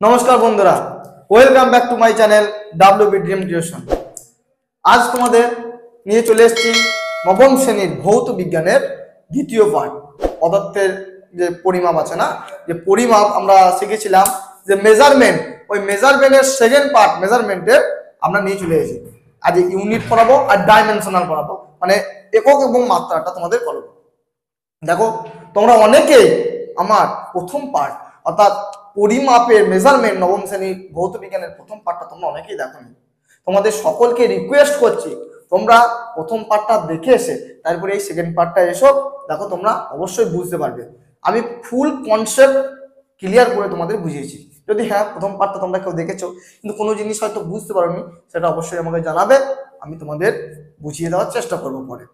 নমস্কার বন্ধুরা, welcome back to my channel WB dream creation. আজ তোমাদের নিয়ে চলে এসেছি নবম শ্রেণীর ভৌত বিজ্ঞানের দ্বিতীয় পার্ট। পদার্থের যে পরিমাপ আছে না, যে পরিমাপ আমরা শিখেছিলাম, যে মেজারমেন্ট, ওই মেজারমেন্টের সেকেন্ড পার্ট মেজারমেন্টের আমরা নিয়ে চলে এসেছি। আজ ইউনিট পড়াবো আর ডাইমেনশনাল পড়াবো, মানে একক এবং মাত্রাটা তোমাদের পড়াবো। দেখো, তোমরা অনেকেই আমার প্রথম পার্ট অর্থাৎ পরিমাপের মেজারমেন্ট নবম শ্রেণীর ভৌত বিজ্ঞানের প্রথম পার্টটা তোমরা অনেকেই দেখোনি। তোমাদের সকলকে রিকোয়েস্ট করছি, তোমরা প্রথম পার্টটা দেখে এসে তারপরে এই সেকেন্ড পার্টটা এসো, দেখো তোমরা অবশ্যই বুঝতে পারবে। আমি ফুল কনসেপ্ট ক্লিয়ার করে তোমাদের বুঝিয়েছি। যদি হ্যাঁ প্রথম পার্টটা তোমরা কেউ দেখেছো কিন্তু কোনো জিনিস হয়তো বুঝতে পারোনি, সেটা অবশ্যই আমাকে জানাবে, আমি তোমাদের বুঝিয়ে দেওয়ার চেষ্টা করবো পরে।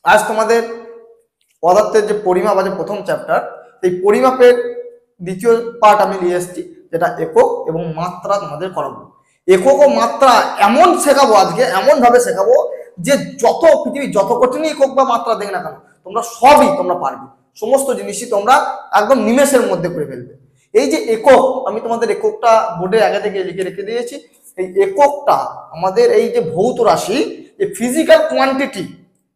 আজ তোমাদের পদার্থের যে পরিমাপ আছে প্রথম চ্যাপ্টার, এই পরিমাপের দ্বিতীয় পার্ট আমি নিয়ে এসেছি, যেটা একক এবং মাত্রা তোমাদের করাবো। একক ও মাত্রা এমন শেখাবো আজকে, এমন ভাবে শেখাবো যে যত পৃথিবী যত কঠিনই একক বা মাত্রা দেখ না কেন, তোমরা সবই তোমরা পারবে, সমস্ত জিনিসই তোমরা একদম নিমেষের মধ্যে করে ফেলবে। এই যে একক, আমি তোমাদের এককটা বোর্ডে আগে থেকে লিখে রেখে দিয়েছি। এই এককটা আমাদের এই যে ভৌত রাশি, এই ফিজিক্যাল কোয়ান্টিটি,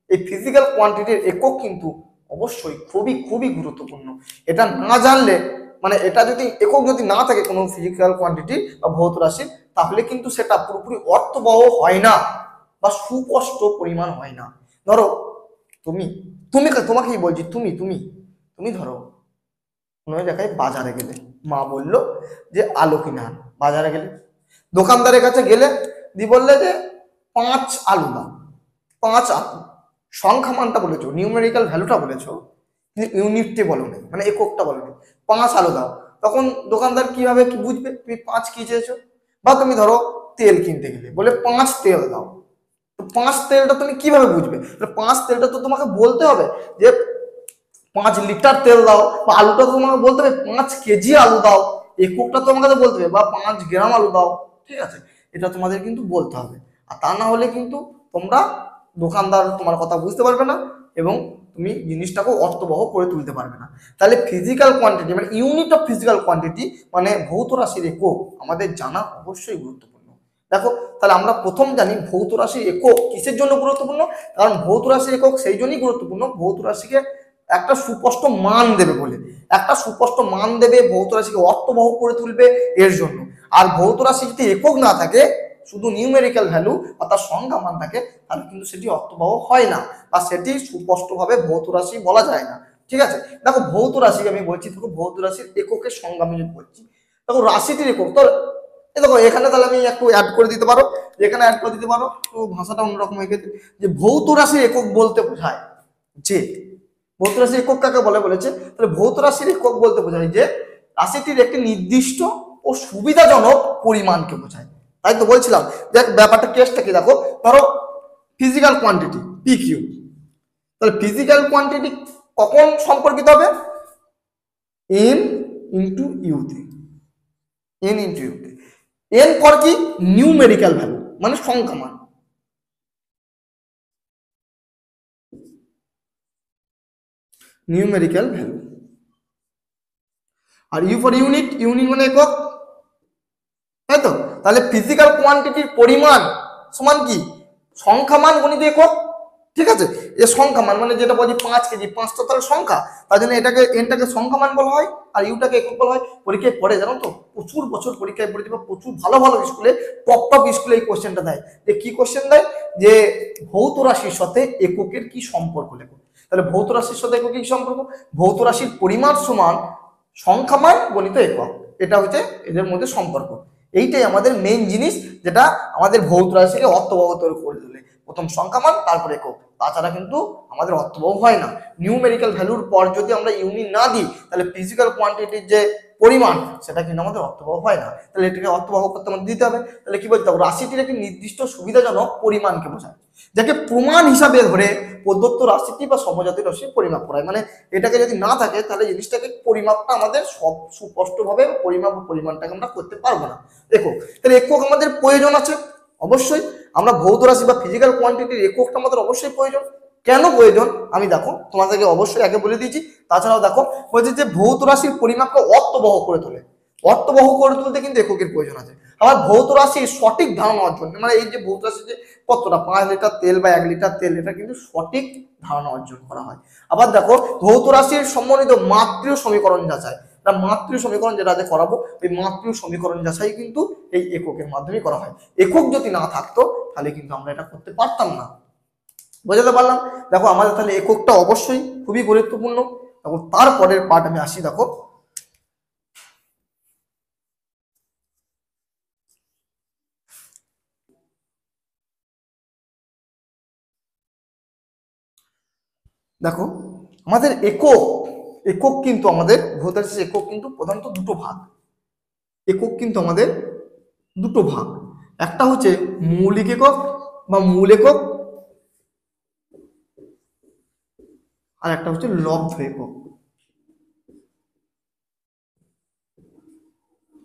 এই ফিজিক্যাল কোয়ান্টিটির একক কিন্তু অবশ্যই খুবই খুবই গুরুত্বপূর্ণ। এটা না জানলে, মানে এটা যদি একক যদি না থাকে কোনো ফিজিক্যাল কোয়ান্টিটি বা ভৌত রাশি, তাহলে কিন্তু সেটা পুরোপুরি অর্থবহ হয় না বা সুস্পষ্ট পরিমাণ হয় না। ধরো তুমি তুমি তোমাকেই বলছি, তুমি তুমি তুমি ধরো কোনো জায়গায় বাজারে গেলে, মা বললো যে আলু কিনে আন। বাজারে গেলে দোকানদারের কাছে গেলে দিয়ে বললে যে 5 আলু দাও। 5 আলু সংখ্যা মানটা বলেছো, নিউমেরিক্যাল ভ্যালুটা বলেছো, ইউনিটটি বলো না, মানে এককটা বলো না। 5 আলু দাও, তখন দোকানদার কিভাবে কি বুঝবে তুমি 5 কি চেয়েছো? বা তুমি ধরো তেল কিনতে গেলে, বলে 5 তেল দাও, তো 5 তেলটা তুমি কিভাবে বুঝবে? 5 তেলটা তো তোমাকে বলতে হবে যে 5 লিটার তেল দাও, বা আলুটা তো তোমাকে বলতে হবে 5 কেজি আলু দাও, এককটা তোমাকে বলতে হবে, বা 5 গ্রাম আলু দাও। ঠিক আছে, এটা তোমাদের কিন্তু বলতে হবে। আর তা না হলে কিন্তু তোমরা, দোকানদার তোমার কথা বুঝতে পারবে না এবং তুমি জিনিসটাকে অর্থবহ করে তুলতে পারবে না। তাহলে ফিজিক্যাল কোয়ান্টিটি মানে ইউনিট অফ ফিজিক্যাল কোয়ান্টিটি মানে ভৌত রাশির একক আমাদের জানা অবশ্যই গুরুত্বপূর্ণ। দেখো, তাহলে আমরা প্রথম জানি ভৌত রাশির একক কিসের জন্য গুরুত্বপূর্ণ। কারণ ভৌত রাশির একক সেই জন্যই গুরুত্বপূর্ণ, ভৌত রাশিকে একটা সুস্পষ্ট মান দেবে বলে, একটা সুস্পষ্ট মান দেবে, ভৌত রাশিকে অর্থবহ করে তুলবে এর জন্য। আর ভৌত রাশি যদি একক না থাকে, শুধু নিউমেরিক্যাল ভ্যালু অর্থাৎ সংখ্যা মান থাকে, তাহলে কিন্তু সেটি অর্থবহ হয় না বা সেটি সুস্পষ্টভাবে ভৌত রাশি বলা যায় না। ঠিক আছে, দেখো ভৌত রাশি আমি বলছি, দেখো ভৌত রাশির এককের সংজ্ঞা আমি বলছি। দেখো রাশিটির একক তো দেখো এখানে, তাহলে আমি একটু অ্যাড করে দিতে পারো, এখানে অ্যাড করে দিতে পারো, তো ভাষাটা অন্যরকম হয়ে গেছে। যে ভৌত রাশির একক বলতে বোঝায় যে, ভৌত রাশির একক কাকে বলে বলেছে, তাহলে ভৌত রাশির একক বলতে বোঝায় যে রাশিটির একটি নির্দিষ্ট ও সুবিধাজনক পরিমাণকে বোঝায়। তাই তো বলছিলাম, দেখ ব্যাপারটা কেসটা কি, দেখো ধরো ফিজিক্যাল কোয়ান্টিটি পি কিউ, তাহলে ফিজিক্যাল কোয়ান্টিটি কখন সম্পর্কিত হবে? এন ইন্টু ইউতে, এন ইন্টু ইউতে। এন পর কি? নিউমেরিক্যাল ভ্যালু মানে সংখ্যা মান, নিউমেরিক্যাল ভ্যালু। আর ইউ ফর ইউনিট, ইউনিট মানে একক, তাই তো? তাহলে ফিজিক্যাল কোয়ান্টিটির পরিমাণ সমান কি? সংখ্যা মান গণিত একক। ঠিক আছে, এ সংখ্যা মান মানে যেটা বলছি 5 কেজি, 5টা তার সংখ্যা, তার জন্য এটাকে এনটাকে সংখ্যা মান বলা হয় আর ইউটাকে একক বলা হয়। পরীক্ষায় পড়ে জানো তো, প্রচুর বছর পরীক্ষায় পড়েছে বা প্রচুর ভালো ভালো স্কুলে, টপ টপ স্কুলে এই কোশ্চেনটা দেয়। যে কি কোশ্চেন দেয়, যে ভৌত রাশির সাথে এককের কি সম্পর্ক লেখো। তাহলে ভৌত রাশির সাথে এককের কি সম্পর্ক? ভৌত রাশির পরিমাণ সমান সংখ্যা মান গণিত একক, এটা হচ্ছে এদের মধ্যে সম্পর্ক। এইটাই আমাদের মেইন জিনিস, যেটা আমাদের ভৌত রাশিকে অর্থবহ করে তোলে। প্রথম সংখ্যা মান, তারপর একক, তাছাড়া কিন্তু আমাদের অর্থবহ হয় না। নিউমেরিক্যাল ভ্যালুর পর যদি আমরা ইউনিট না দিই, তাহলে ফিজিক্যাল কোয়ান্টিটির যে পরিমাণ সেটা কিন্তু আমাদের অর্থবহ হয় না। তাহলে এটাকে অর্থবহ করতে আমাদের দিতে হবে। তাহলে কি বলতে হবে? রাশিটির একটি নির্দিষ্ট সুবিধাজনক পরিমাণকে বোঝায়, যাকে প্রমাণ হিসাবে ধরে প্রদত্ত রাশিটি বা সমজাতীয় রাশির পরিমাপ করায়। মানে এটাকে যদি না থাকে, তাহলে জিনিসটাকে পরিমাপটা আমাদের সব সুস্পষ্টভাবে পরিমাপ ও পরিমাণটাকে আমরা করতে পারবো না। একক, তাহলে একক আমাদের প্রয়োজন আছে অবশ্যই। আমরা ভৌত রাশি বা ফিজিক্যাল কোয়ান্টিটির এককটা আমাদের অবশ্যই প্রয়োজন। কেন প্রয়োজন আমি দেখো তোমাদেরকে অবশ্যই আগে বলে দিয়েছি। তাছাড়াও দেখো বলছে যে ভৌত রাশির পরিমাপকে অর্থবহ করে তোলে। অর্থবহ করে তুলতে কিন্তু এককের প্রয়োজন আছে। আবার ভৌত রাশির সঠিক ধারণা অর্জন, মানে এই যে ভৌত রাশি যে কতটা 5 লিটার তেল বা 1 লিটার তেল, এটা কিন্তু সঠিক ধারণা অর্জন করা হয়। আবার দেখো ভৌত রাশির সম্বন্ধিত মাত্রীয় সমীকরণ যাচাই, মাত্রীয় সমীকরণ যেটা করাবো, এই মাত্রীয় সমীকরণ যাচাই কিন্তু এই এককের মাধ্যমে করা হয়। একক যদি না থাকতো তাহলে কিন্তু আমরা এটা করতে পারতাম না। বোঝাতে পারলাম? দেখো আমাদের তাহলে এককটা অবশ্যই খুবই গুরুত্বপূর্ণ। দেখো তারপরের পার্ট আমি আসি। দেখো দেখো আমাদের একক, একক কিন্তু আমাদের ভৌত রাশির একক কিন্তু প্রধানত দুটো ভাগ। একক কিন্তু আমাদের দুটো ভাগ, একটা হচ্ছে মৌলিক একক বা মূল একক, আর একটা হচ্ছে লব্ধ একক।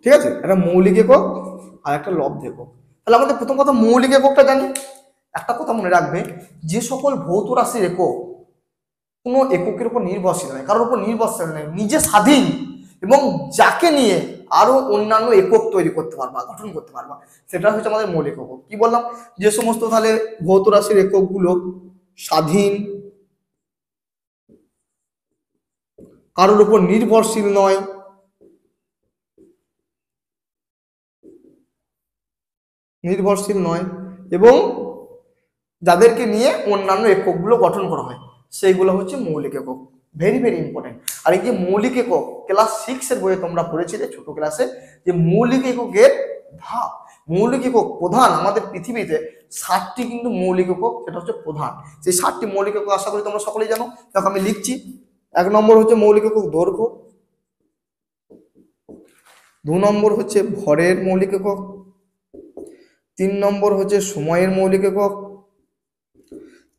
ঠিক আছে, একটা মৌলিক একক আর একটা লব্ধ একক। তাহলে আমাদের প্রথম কথা মৌলিক এককটা জানি। একটা কথা মনে রাখবে, যে সকল ভৌত রাশির একক কোনো এককের উপর নির্ভরশীল নয়, কারোর উপর নির্ভরশীল নয়, নিজে স্বাধীন, এবং যাকে নিয়ে আরো অন্যান্য একক তৈরি করতে পারবা, গঠন করতে পারবা, সেটা হচ্ছে আমাদের মৌলিক একক। কি বললাম? যে সমস্ত তাহলে ভৌত রাশির এককগুলো স্বাধীন, কারোর উপর নির্ভরশীল নয়, এবং যাদেরকে নিয়ে অন্যান্য এককগুলো গঠন করা হয়, সেইগুলো হচ্ছে মৌলিক একক। Very very important. আর এই যে মৌলিক একক ক্লাস 6 এর বইয়ে তোমরা পড়েছিলে ছোট ক্লাসে, যে মৌলিক এককের ধাপ, মৌলিক একক প্রধান আমাদের পৃথিবীতে 7টি কিন্তু মৌলিক একক, সেটা হচ্ছে প্রধান। সেই 7টি মৌলিক একক আশা করি তোমরা সকলেই জানো। দেখো আমি লিখছি। 1 নম্বর হচ্ছে মৌলিক একক দৈর্ঘ্য, 2 নম্বর হচ্ছে ভরের মৌলিক একক, 3 নম্বর হচ্ছে সময়ের মৌলিক একক,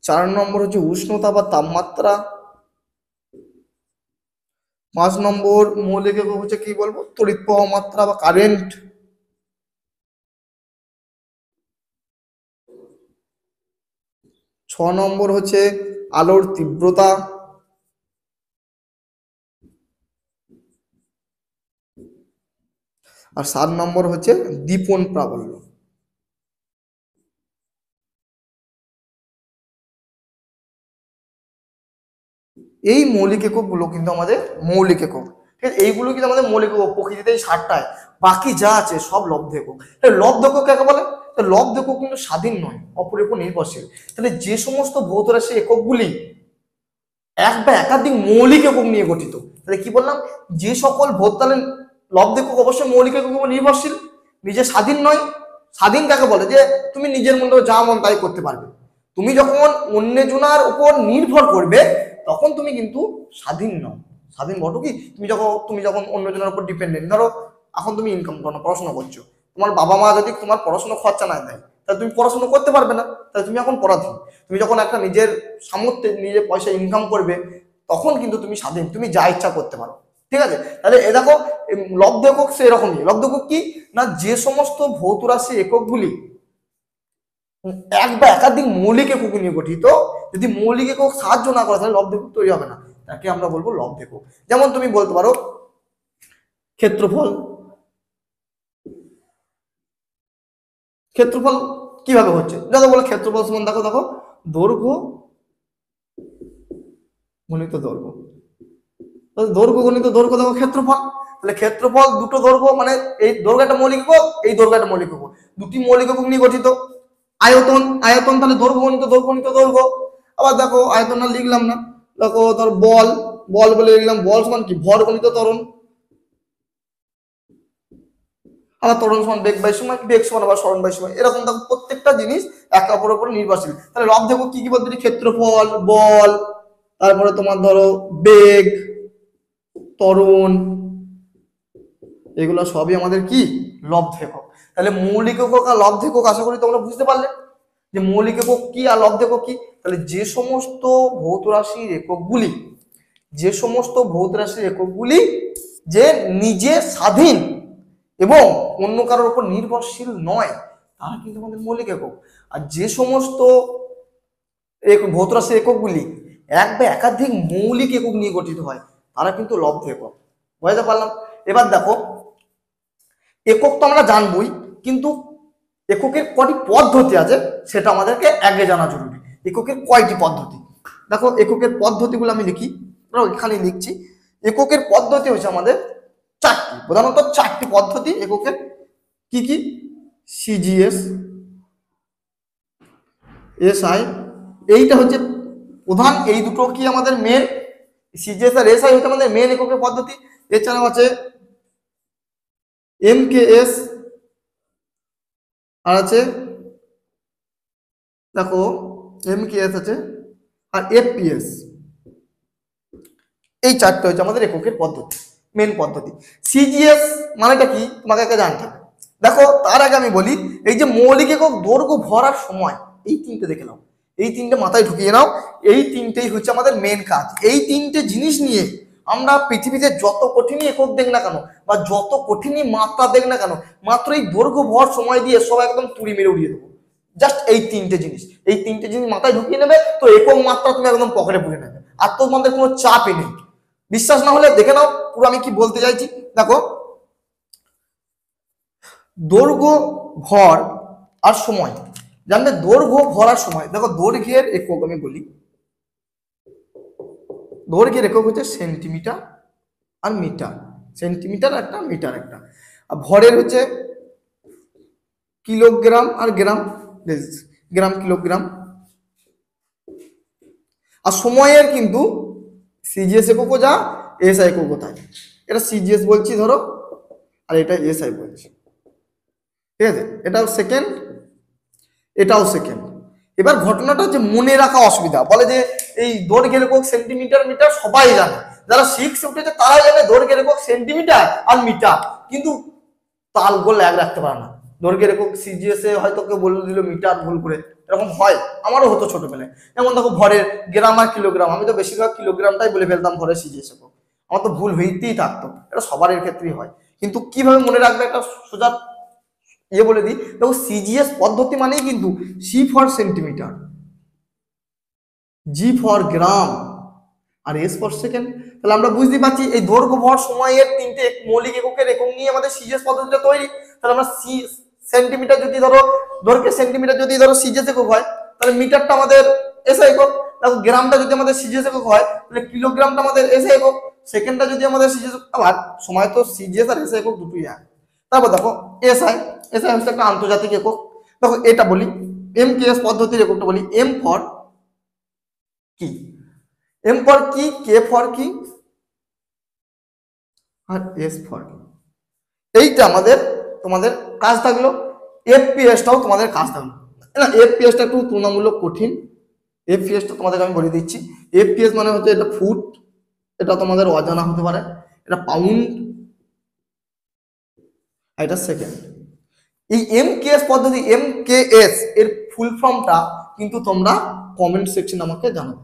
4 নম্বর হচ্ছে উষ্ণতা বা তাপমাত্রা, 5 নম্বর মৌলিক একক হচ্ছে কি বলবো, তড়িৎ প্রবাহ মাত্রা বা কারেন্ট, 6 নম্বর হচ্ছে আলোর তীব্রতা, আর 7 নম্বর হচ্ছে দীপন প্রাবল্য। এই মৌলিক এককগুলো কিন্তু আমাদের মৌলিক একক। ঠিক আছে, এইগুলো কিন্তু আমাদের মৌলিক একক, প্রকৃতিতে এই 7টায়, বাকি যা আছে সব লব্ধ একক। লব্ধ একক কাকে বলে? লব্ধ একক কিন্তু স্বাধীন নয়, অপরের উপর নির্ভরশীল। তাহলে যে সমস্ত ভৌত রাশির এককগুলি এক বা একাধিক মৌলিক একক নিয়ে গঠিত, তাহলে কি বললাম, যে সকল ভৌত, তাহলে লব্ধ একক অবশ্যই মৌলিক একক উপর নির্ভরশীল, নিজে স্বাধীন নয়। স্বাধীন কাকে বলে? যে তুমি নিজের মনে যা মন তাই করতে পারবে। তুমি যখন অন্যজনার উপর নির্ভর করবে তখন তুমি কিন্তু স্বাধীন নও। স্বাধীন বটো কি, তুমি যখন অন্যজনের উপর ডিপেন্ডেন্ট। ধরো এখন তুমি ইনকাম করো, পড়াশোনা করছো, তোমার বাবা মা যদি তোমার পড়াশোনা খরচা না দেয় তাহলে তুমি পড়াশোনা করতে পারবে না, তাহলে তুমি এখন পরাধীন। তুমি যখন একটা নিজের সামর্থ্যে নিজের পয়সা ইনকাম করবে তখন কিন্তু তুমি স্বাধীন, তুমি যা ইচ্ছা করতে পারো। ঠিক আছে, তাহলে এ দেখো লব্ধ একক সেরকমই। লব্ধ একক কি না, যে সমস্ত ভৌত রাশি এককগুলি এক বা একাধিক মৌলিক একক নিয়ে গঠিত, যদি মৌলিক একক সাহায্য না করে তাহলে লব্ধ একক তৈরি হবে না, তাকে আমরা বলবো লব্ধ একক। যেমন তুমি বলতে পারো ক্ষেত্রফল। ক্ষেত্রফল কিভাবে হচ্ছে, দেখো বলো ক্ষেত্রফল সমান, দেখো দেখো দৈর্ঘ্য গণিত দৈর্ঘ্য, দৈর্ঘ্য গণিত দৈর্ঘ্য, দেখো ক্ষেত্রফল। তাহলে ক্ষেত্রফল দুটো দৈর্ঘ্য, মানে এই দৈর্ঘ্য একটা মৌলিক একক, এই দৈর্ঘ্য একটা মৌলিক একক, দুটি মৌলিক একক নিয়ে গঠিত। আয়তন, আয়তন তাহলে দৈর্ঘ্য গণিত দৈর্ঘ্য গণিত দৈর্ঘ্য। আবার দেখো আয়তন আর লিখলাম না, দেখো ধর বল, বল বলে লিখলাম, বল সমান কি, ভর গণিত ত্বরণ। আবার ত্বরণ সমান বেগ বাই সময়, বেগ সমান আবার সরণ বাই সময়। এরকম দেখো প্রত্যেকটা জিনিস একে অপরের উপর নির্ভরশীল। তাহলে লব্ধ একক কি কি বলতে, ক্ষেত্রফল, বল, তারপরে তোমার ধরো বেগ, ত্বরণ, এগুলো সবই আমাদের কি, লব্ধ একক। তাহলে মৌলিক একক আর লব্ধ একক আশা করি তোমরা বুঝতে পারলে যে মৌলিক একক কি আর লব্ধ একক কি। তাহলে যে সমস্ত ভৌত রাশির এককগুলি, যে সমস্ত ভৌত রাশির এককগুলি যে নিজে স্বাধীন এবং অন্য কারোর উপর নির্ভরশীল নয়, তারা কিন্তু আমাদের মৌলিক একক। আর যে সমস্ত ভৌত রাশির এককগুলি এক বা একাধিক মৌলিক একক নিয়ে গঠিত হয় তারা কিন্তু লব্ধ একক। বুঝতে পারলাম? এবার দেখো একক তো আমরা জানবই, কিন্তু এককের কয়টি পদ্ধতি আছে সেটা আমাদেরকে আগে জানা জরুরি। এককের কয়টি পদ্ধতি, দেখো এককের পদ্ধতিগুলো আমি লিখি, এখানে লিখছি। এককের পদ্ধতি হচ্ছে আমাদের চারটি, প্রধানত চারটি পদ্ধতি এককের। কি কি? সিজিএস, এসআই, এইটা হচ্ছে প্রধান, এই দুটো কি আমাদের মেন। সিজিএস আর এসআই হচ্ছে আমাদের মেন এককের পদ্ধতি। এছাড়াও আছে এমকেএস, আর আছে দেখো এমকেএস আছে, আর এফপিএস। এই চারটে হচ্ছে আমাদের এককের পদ্ধতি, মেন পদ্ধতি। সিজিএস মানেটা কি তোমাকে আগে জানতে হবে। দেখো তার আগে আমি বলি, এই যে মৌলিক একক, দৈর্ঘ্য, ভর আর সময়, এই তিনটে দেখে নাও, এই তিনটে মাথায় ঢুকিয়ে নাও। এই তিনটেই হচ্ছে আমাদের মেন কাজ। এই তিনটে জিনিস নিয়ে আমরা পৃথিবীতে যত কঠিনই একক দেখ না কেন, বা যত কঠিনই মাত্রা দেখ না কেন, মাত্র এই দৈর্ঘ্য, ভর, সময় দিয়ে সব একদম তুড়ি মেরে উড়িয়ে দেবো। জাস্ট এই তিনটে জিনিস, এই তিনটে জিনিস মাথায় ঢুকিয়ে নেবে, তো একক মাত্রা তুমি একদম পকেটে পুরে নেবে, আর তোমাদের কোনো চাপই নেই। বিশ্বাস না হলে দেখে নাও পুরো আমি কি বলতে চাইছি। দেখো দৈর্ঘ্য, ভর আর সময় জানবে। দৈর্ঘ্য, ভর আর সময়। দেখো দৈর্ঘ্যের একক আমি বলি, দৈর্ঘ্যের একক হচ্ছে সেন্টিমিটার আর মিটার, সেন্টিমিটার একটা, মিটার একটা। আর ভরের হচ্ছে কিলোগ্রাম আর গ্রাম, গ্রাম কিলোগ্রাম। আর সময়ের কিন্তু সিজিএস এককও যা, এসআই এককও তাই। এটা সিজিএস বলছি ধরো, আর এটা এসআই বলছি, ঠিক আছে? এটাও সেকেন্ড, এটাও সেকেন্ড। এবার ঘটনাটা হচ্ছে মনে রাখা অসুবিধা, বলে যে এই দৈর্ঘ্যের একক সেন্টিমিটার, মিটার সবাই জানে, যারা 6 উঠেছে তারাই জানে দৈর্ঘ্যের একক সেন্টিমিটার আর মিটার, কিন্তু তাল গোল এক রাখতে পারে না। দৈর্ঘ্যের একক সিজিএস এ হয়তো কেউ বলে দিল মিটার ভুল করে, এরকম হয়, আমারও হতো ছোটবেলায়। যেমন দেখো ভরের গ্রাম আর কিলোগ্রাম, আমি তো বেশিরভাগ কিলোগ্রামটাই বলে ফেলতাম ভরের সিজিএস একক, আমার তো ভুল হইতেই থাকতো। এটা সবার ক্ষেত্রেই হয়, কিন্তু কিভাবে মনে রাখবে একটা সোজা বলে দিই। দেখো সিজিএস পদ্ধতি মানেই কিন্তু C for centimetre, G for gram, আর এস ফর সেকেন্ড। তাহলে আমরা বুঝতে পারছি এই দৈর্ঘ্য, ভর, সময়ের তিনটে মৌলিক এককের একক নিয়ে আমাদের সিজিএস পদ্ধতিটা তৈরি। তাহলে আমরা সেন্টিমিটার যদি ধরো, দৈর্ঘ্যের সেন্টিমিটার যদি ধরো সিজিএস একক হয়, তাহলে মিটারটা আমাদের এসআই একক। দেখো গ্রামটা যদি আমাদের সিজিএস একক হয়, তাহলে কিলোগ্রামটা আমাদের এসআই একক। সেকেন্ডটা যদি আমাদের সিজিএস, আবার সময় তো সিজিএস আর এসআই একক দুটোই এক। তারপর দেখো এসআই, এসআই হচ্ছে একটা আন্তর্জাতিক একক। দেখো এটা বলি এমকেএস পদ্ধতির এককটা বলি, এম ফর কি, এম ফর কি, কে ফর কি, আর এস ফর কি। এইটা আমাদের তোমাদের কাজ থাকলো। এফপিএসটাও তোমাদের কাজ থাকলো না। এফপিএসটা একটু তুলনামূলক কঠিন। এফপিএসটা তোমাদের আমি বলে দিচ্ছি। এফপিএস মানে হচ্ছে এটা ফুট, এটা তোমাদের অজানা হতে পারে, এটা পাউন্ড, আর এটা সেকেন্ড। এই এমকেএস পদ্ধতি, এমকেএস এর ফুল ফর্মটা কিন্তু তোমরা কমেন্ট সেকশন আমাকে জানাবে,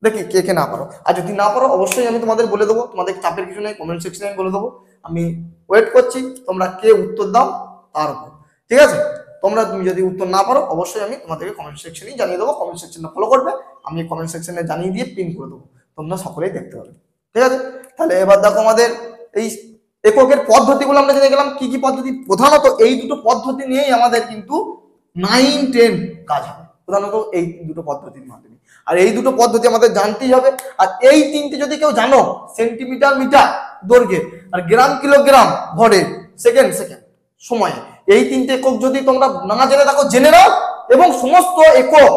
দেখি কে কে না পারো। আর যদি না পারো অবশ্যই আমি তোমাদের বলে দেবো, তোমাদের চাপের কিছু নেই, কমেন্ট সেকশনে আমি বলে দেবো। আমি ওয়েট করছি তোমরা কে উত্তর দাও তার উপর, ঠিক আছে? তুমি যদি উত্তর না পারো অবশ্যই আমি তোমাদেরকে কমেন্ট সেকশনেই জানিয়ে দেবো। কমেন্ট সেকশনটা ফলো করবে, আমি কমেন্ট সেকশনে জানিয়ে দিয়ে পিন করে দেবো, তোমরা সকলেই দেখতে পাবে, ঠিক আছে? তাহলে এবার দেখো আমাদের এই এককের পদ্ধতিগুলো আমরা জেনে গেলাম। কি কি পদ্ধতি? প্রধানত এই দুটো পদ্ধতি নিয়েই আমাদের কিন্তু 9, 10 কাজ হবে, প্রধানত এই দুটো পদ্ধতির মাধ্যমে। আর এই দুটো পদ্ধতি আমাদের জানতেই হবে। আর এই তিনটে যদি কেউ জানো, সেন্টিমিটার, মিটার দৈর্ঘ্যে, আর গ্রাম, কিলোগ্রাম ভরে, সেকেন্ড সময়ে, এই তিনটে একক যদি তোমরা না জেনে থাকো জেনে নাও। এবং সমস্ত একক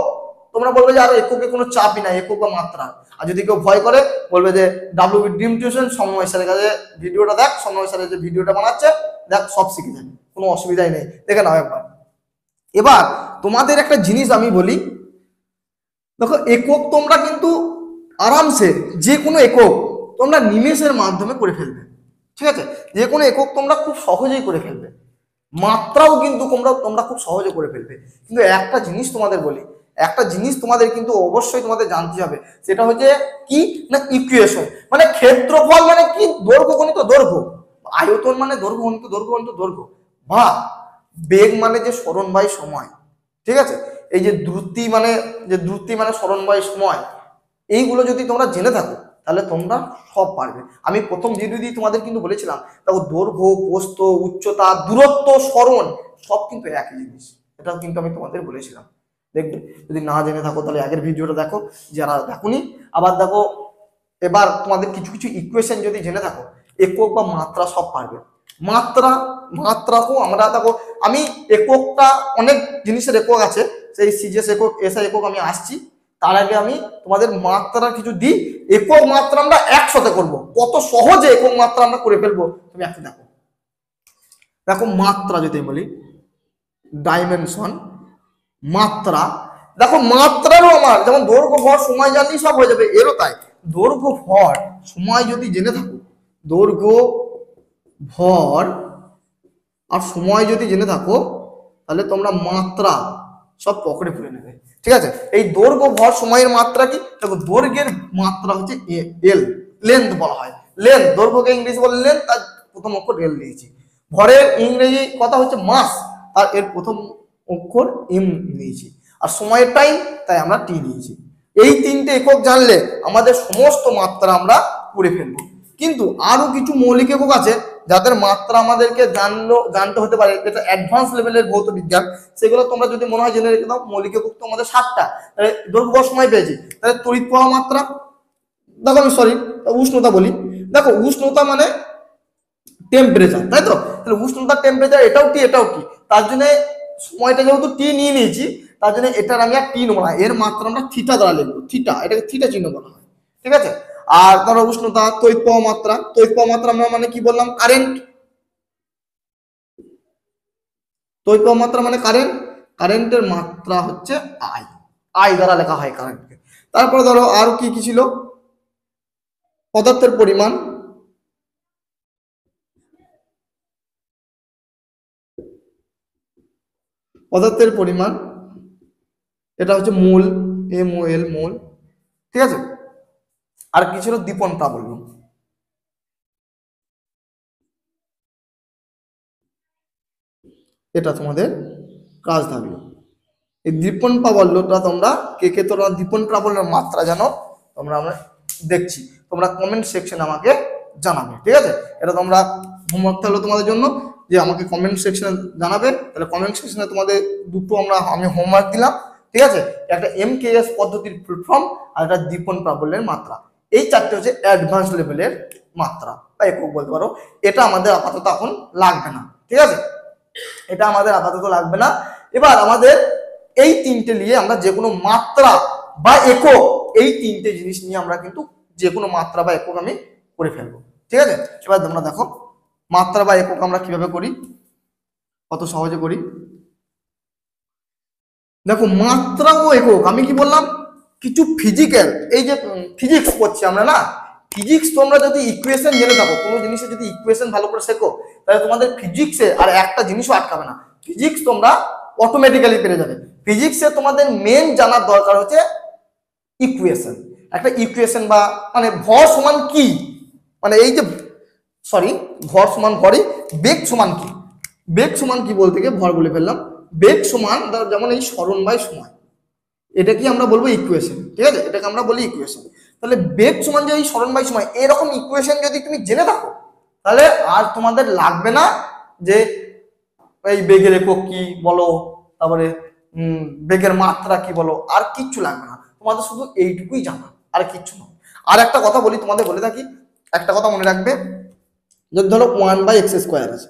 তোমরা বলবে যে আর এককে কোনো চাপই নাই, একক বা মাত্রা। আর যদি কেউ ভয় করে বলবে যে ডাব্লিউবি ড্রিম টিউশন সময় স্যারের কাছে ভিডিওটা দেখ, সময় স্যারের যে ভিডিওটা বানাচ্ছে দেখ, সব শিখে যাবে, কোনো অসুবিধাই নেই, দেখে নাও একবার। এবার তোমাদের একটা জিনিস আমি বলি, দেখো একক তোমরা কিন্তু আরামসে যে কোনো একক তোমরা নিমেষের মাধ্যমে করে ফেলবে, ঠিক আছে? যে কোনো একক তোমরা খুব সহজেই করে ফেলবে, মাত্রাও কিন্তু তোমরা খুব সহজে করে ফেলবে। কিন্তু একটা জিনিস তোমাদের বলি, একটা জিনিস তোমাদের কিন্তু অবশ্যই তোমাদের জানতে হবে, সেটা হচ্ছে কি না ইকুয়েশন, মানে ক্ষেত্রফল মানে কি, দৈর্ঘ্য গণিত দৈর্ঘ্য, আয়তন মানে দৈর্ঘ্য গণিত দৈর্ঘ্য গণিত দৈর্ঘ্য, বা বেগ মানে যে সরণ বাই সময়, ঠিক আছে? এই যে দ্রুতি মানে সরণ বাই সময়, এইগুলো যদি তোমরা জেনে থাকো তাহলে তোমরা সব পারবে। আমি প্রথম ভিডিও তোমাদের কিন্তু বলেছিলাম দেখো দৈর্ঘ্য, প্রস্থ, উচ্চতা, দূরত্ব, সরণ সব কিন্তু একই জিনিস, এটাও কিন্তু আমি তোমাদের বলেছিলাম। দেখবে যদি না জেনে থাকো তাহলে আগের ভিডিওটা দেখো, যারা দেখোনি। আবার দেখো এবার তোমাদের কিছু কিছু ইকুয়েশন যদি জেনে থাকো, একক বা মাত্রা সব পারবে। মাত্রাকেও আমরা দেখো, আমি এককটা অনেক জিনিসের একক আছে, সেই সিজিএস একক, এসআই একক আমি আসছি। তার আগে আমি তোমাদের মাত্রা কিছু দিই, একক মাত্রা আমরা একসাথে করব, কত সহজে একক মাত্রা আমরা করে ফেলবো তুমি একটু দেখো। দেখো মাত্রা যদি বলি, ডাইমেনশন, মাত্রা, দেখো মাত্রারও আমার যেমন দৈর্ঘ্য, ভর, সময় জানলি সব হয়ে যাবে, এরও তাই। দৈর্ঘ্য, ভর, সময় যদি জেনে থাকো, দৈর্ঘ্য, ভর আর সময় যদি জেনে থাকো, তাহলে তোমরা মাত্রা সব পকেটে পুরে নেবে। ঠিক আছে, এই দৈর্ঘ্য, ভর, সময়ের মাত্রা কি? দেখো দৈর্ঘ্যের মাত্রা হচ্ছে এল, লেন্থ বলা হয়। লেন্থ, দৈর্ঘ্যকে ইংরেজি বলে লেন্থ, তার প্রথম অক্ষর এল নিয়েছি। ভরের ইংরেজি কথা হচ্ছে মাস, আর এর প্রথম অক্ষর এম নিয়েছি। আর সময়ের টাইম, তাই আমরা টি নিয়েছি। এই তিনটে একক জানলে আমাদের সমস্ত মাত্রা আমরা করে ফেলবো। কিন্তু আরো কিছু মৌলিক একক আছে যাদের মাত্রা আমাদেরকে জানতে হতে পারে, যেটা অ্যাডভান্স লেভেলের ভৌত বিজ্ঞান। সেগুলো তোমরা যদি মনে হয় জেনে রেখে দাও। মৌলিক একক তো আমাদের 7টা, তাহলে দৈর্ঘ্য, সময় পেয়েছি, তাহলে তড়িৎ প্রবাহ মাত্রা। দেখো আমি উষ্ণতা বলি, দেখো উষ্ণতা মানে টেম্পারেচার, তাই তো? তাহলে উষ্ণতা, টেম্পারেচার, এটাও টি এটাও টি, তার জন্য সময়টা যেহেতু টি নিয়ে নিয়েছি, তার জন্য এটার আমি আর টি নেবো না, এর মাত্রা আমরা থিটা দ্বারা লিখবো, থিটা, এটাকে থিটা চিহ্ন বলা হয়। ঠিক আছে, আর ধরো উষ্ণতা, তড়িৎ প্রবাহ মাত্রা, তড়িৎ প্রবাহ মাত্রা আমরা মানে কি বললাম? কারেন্ট। তড়িৎ প্রবাহ মাত্রা মানে কারেন্ট, কারেন্টের মাত্রা হচ্ছে আই, আই দ্বারা লেখা হয় কারেন্টকে। তারপরে ধরো আর কি কি ছিল? পদার্থের পরিমাণ, পদার্থের পরিমাণ, এটা হচ্ছে মোল, MOL, মোল। ঠিক আছে, আর কি ছিল? দীপন প্রাবল্য। এটা তোমাদের কাজ থাকলো। এই দীপন প্রাবল্যটা তোমরা কে কে তোমরা দীপন প্রাবল্যের মাত্রা জানো তোমরা, আমরা দেখছি, তোমরা কমেন্ট সেকশনে আমাকে জানাবে। ঠিক আছে, এটা তোমরা হোমওয়ার্ক থাকলো তোমাদের জন্য, যে আমাকে কমেন্ট সেকশনে জানাবে। তাহলে কমেন্ট সেকশনে তোমাদের দুটো আমি হোমওয়ার্ক দিলাম। ঠিক আছে, একটা MKS পদ্ধতির ফুল ফর্ম, আর একটা দীপন প্রাবল্যের মাত্রা। এই চারটে হচ্ছে অ্যাডভান্স লেভেলের মাত্রা বা একক বলতে পারো। এটা আমাদের আপাতত এখন লাগবে না। ঠিক আছে, এটা আমাদের আপাতত লাগবে না। এবার আমাদের এই তিনটে নিয়ে আমরা যে কোনো মাত্রা বা একক, এই তিনটে জিনিস নিয়ে আমরা কিন্তু যে কোনো মাত্রা বা একক আমি করে ফেলবো। ঠিক আছে, এবার তোমরা দেখো মাত্রা বা একক আমরা কিভাবে করি, কত সহজে করি। দেখো মাত্রা ও একক, আমি কি বললাম? কিছু ফিজিক্যাল, এই যে ফিজিক্স পড়ছি আমরা না, ফিজিক্স তোমরা যদি ইকুয়েশন জেনে থাকো, কোনো জিনিসের যদি ইকুয়েশন ভালো করে শেখো, তাহলে তোমাদের ফিজিক্সে আর একটা জিনিসও আটকাবে না। ফিজিক্স তোমরা অটোমেটিক্যালি পেরে যাবে। ফিজিক্সে তোমাদের মেন জানার দরকার হচ্ছে ইকুয়েশন। একটা ইকুয়েশন বা মানে ভর সমান কি, মানে এই যে ভর সমান ভরই, বেগ সমান কি, বেগ সমান কি বলতে গিয়ে ভর বলে ফেললাম। বেগ সমান যেমন এই সরণ বাই সময়, এটা কি আমরা বলবো ইকুয়েশন। ঠিক আছে, এটাকে আমরা বলি ইকুয়েশন। তাহলে বেগ সমান যে এই সরণ বাই সময়, এরকম ইকুয়েশন যদি তুমি জেনে থাকো, তাহলে আর তোমাদের লাগবে না যে এই বেগের একক কি বলো, তারপরে বেগের মাত্রা কি বলো, আর কিচ্ছু লাগবে না। তোমাদের শুধু এইটুকুই জানা, আর কিচ্ছু না। আর একটা কথা বলি, তোমাদের বলে থাকি, একটা কথা মনে রাখবে, যদি ধরো 1/x² আছে,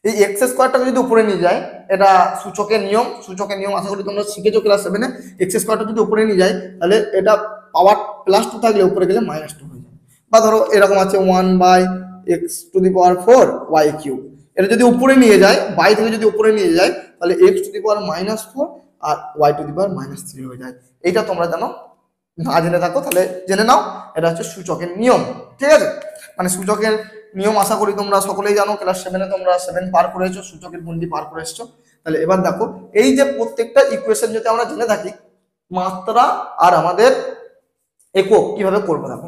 এই x² যদি উপরে নিয়ে যায়, এটা সূচকের নিয়ম, সূচকের নিয়ম আশা করি তোমরা শিখেছো ক্লাস 7-এ। x² যদি উপরে নিয়ে যায়, তাহলে এটা পাওয়ার +2 থাকলে উপরে গেলে -2 হয়ে যায়। বা ধরো এরকম আছে 1/x⁴y³ এটা যদি উপরে নিয়ে যায়, বাই থেকে যদি উপরে নিয়ে যায়, তাহলে x⁻⁻4 আর y⁻³ হয়ে যায়। এইটা তোমরা জানো, না জেনে থাকো তাহলে জেনে নাও, এটা হচ্ছে সূচকের নিয়ম। ঠিক আছে, মানে সূচকের নিয়ম আশা করি তোমরা সকলেই জানো, ক্লাস 7-এ তোমরা 7 পার করেছো, সূচকের গণ্ডি পার করে এসছো। তাহলে এবার দেখো এই যে প্রত্যেকটা ইকুয়েশন যদি আমরা জেনে থাকি, মাত্রা আর আমাদের একক কিভাবে করবো দেখো।